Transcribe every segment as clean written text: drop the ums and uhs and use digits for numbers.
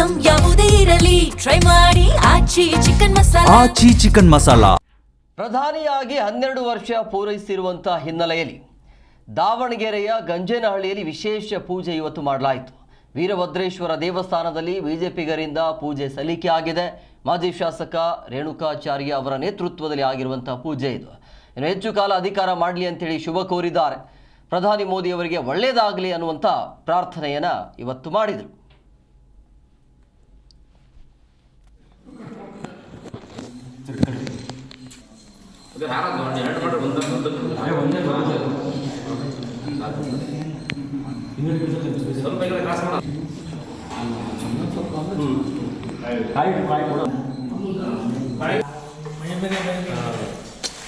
Item ಯಾವುದೇ ಇರಲಿ try ಮಾಡಿ ಆಚಿ ಚಿಕನ್ ಮಸಾಲಾ. ಪ್ರಧಾನಿಯಾಗಿ 12 ವರ್ಷ ಪೂರೈಸಿರುವಂತಹ ಹಿನ್ನೆಲೆಯಲ್ಲಿ ದಾವಣಗೆರೆಯ ಗಂಜೇನಹಳ್ಳಿಯಲ್ಲಿ ವಿಶೇಷ ಪೂಜೆ ಇವತ್ತು ಮಾಡಲಾಯಿತು. ವೀರಭದ್ರೇಶ್ವರ ದೇವಸ್ಥಾನದಲ್ಲಿ ಬಿಜೆಪಿಗರಿಂದ ಪೂಜೆ ಸಲ್ಲಿಕೆ ಆಗಿದೆ. ಮಾಜಿ ಶಾಸಕ ರೇಣುಕಾಚಾರ್ಯ ಅವರ ನೇತೃತ್ವದಲ್ಲಿ ಆಗಿರುವಂತಹ ಪೂಜೆ ಇದು. ಇನ್ನು ಹೆಚ್ಚು ಕಾಲ ಅಧಿಕಾರ ಮಾಡಲಿ ಅಂತೇಳಿ ಶುಭ ಕೋರಿದ್ದಾರೆ. ಪ್ರಧಾನಿ ಮೋದಿ ಅವರಿಗೆ ಒಳ್ಳೆಯದಾಗಲಿ ಅನ್ನುವಂಥ ಪ್ರಾರ್ಥನೆಯನ್ನು ಇವತ್ತು ಮಾಡಿದರು.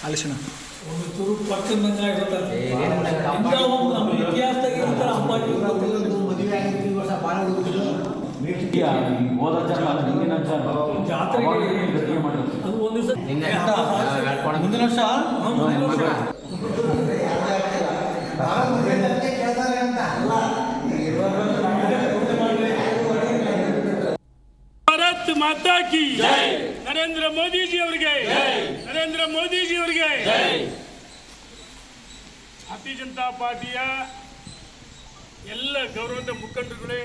ಆಲೋಚನೆ ಒಂದು ಚೂರು ಪಕ್ಕದ ಇತಿಹಾಸದಾಗ ಅಂಬಾಜಿ ಮದುವೆ ಆಗಿದ್ದು ವರ್ಷ ಭಾಳ ಜಾತ್ರೆಗೆ ಅದು ಒಂದು ದಿವಸ ಮುಂದಿನ ವರ್ಷ ಭಾರತ್ ಮಾತಾ ಕಿ ನರೇಂದ್ರ ಮೋದಿಜಿ ಅವರಿಗೆ ನರೇಂದ್ರ ಮೋದಿಜಿ ಅವರಿಗೆ. ಭಾರತೀಯ ಜನತಾ ಪಾರ್ಟಿಯ ಎಲ್ಲ ಗೌರವದ ಮುಖಂಡರುಗಳೇ,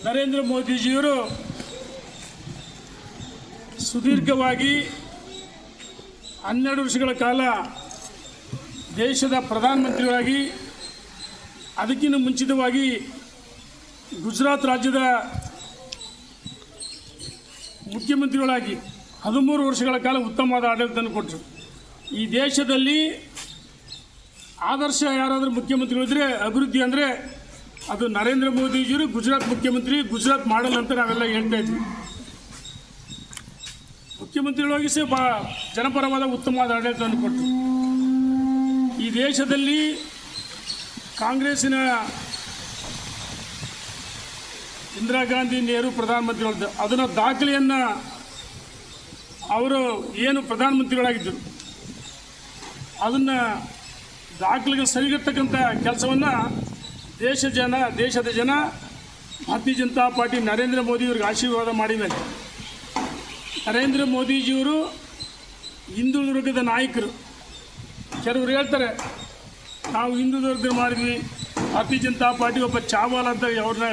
ನರೇಂದ್ರ ಮೋದಿಜಿಯವರು ಸುದೀರ್ಘವಾಗಿ 12 ವರ್ಷಗಳ ಕಾಲ ದೇಶದ ಪ್ರಧಾನಮಂತ್ರಿಗಳಾಗಿ, ಅದಕ್ಕಿಂತ ಮುಂಚಿತವಾಗಿ ಗುಜರಾತ್ ರಾಜ್ಯದ ಮುಖ್ಯಮಂತ್ರಿಗಳಾಗಿ 13 ವರ್ಷಗಳ ಕಾಲ ಉತ್ತಮವಾದ ಆಡಳಿತವನ್ನು ಕೊಟ್ಟರು. ಈ ದೇಶದಲ್ಲಿ ಆದರ್ಶ ಯಾರಾದರೂ ಮುಖ್ಯಮಂತ್ರಿಗಳಿದ್ರೆ, ಅಭಿವೃದ್ಧಿ ಅಂದರೆ ಅದು ನರೇಂದ್ರ ಮೋದಿಜಿಯವರು ಗುಜರಾತ್ ಮುಖ್ಯಮಂತ್ರಿ. ಗುಜರಾತ್ ಮಾಡಲ್ ಅಂತ ನಾವೆಲ್ಲ ಹೇಳ್ತಾ ಇದ್ವಿ. ಮುಖ್ಯಮಂತ್ರಿಗಳಾಗಿ ಜನಪರವಾದ ಉತ್ತಮವಾದ ಆಡಳಿತವನ್ನು ಕೊಟ್ಟರು. ಈ ದೇಶದಲ್ಲಿ ಕಾಂಗ್ರೆಸ್ಸಿನ ಇಂದಿರಾ ಗಾಂಧಿ, ನೆಹರು ಪ್ರಧಾನಮಂತ್ರಿಗಳದ್ದು ಅದನ್ನು ದಾಖಲೆಯನ್ನು ಅವರು ಏನು ಪ್ರಧಾನಮಂತ್ರಿಗಳಾಗಿದ್ದರು ಅದನ್ನು ದಾಖಲೆಗೆ ಸರಿಗಟ್ಟತಕ್ಕಂಥ ಕೆಲಸವನ್ನು ದೇಶದ ಜನ ಭಾರತೀಯ ಜನತಾ ಪಾರ್ಟಿ ನರೇಂದ್ರ ಮೋದಿಯವ್ರಿಗೆ ಆಶೀರ್ವಾದ ಮಾಡಿದ್ದಾರೆ. ನರೇಂದ್ರ ಮೋದಿಜಿಯವರು ಹಿಂದುಳಿದ ವರ್ಗದ ನಾಯಕರು. ಕೆಲವರು ಹೇಳ್ತಾರೆ ನಾವು ಹಿಂದುಳಿದ ವರ್ಗ ಮಾಡಿದ್ವಿ, ಭಾರತೀಯ ಜನತಾ ಪಾರ್ಟಿ ಒಬ್ಬ ಚಾವಾಲ್ ಅಂತ ಅವ್ರನ್ನ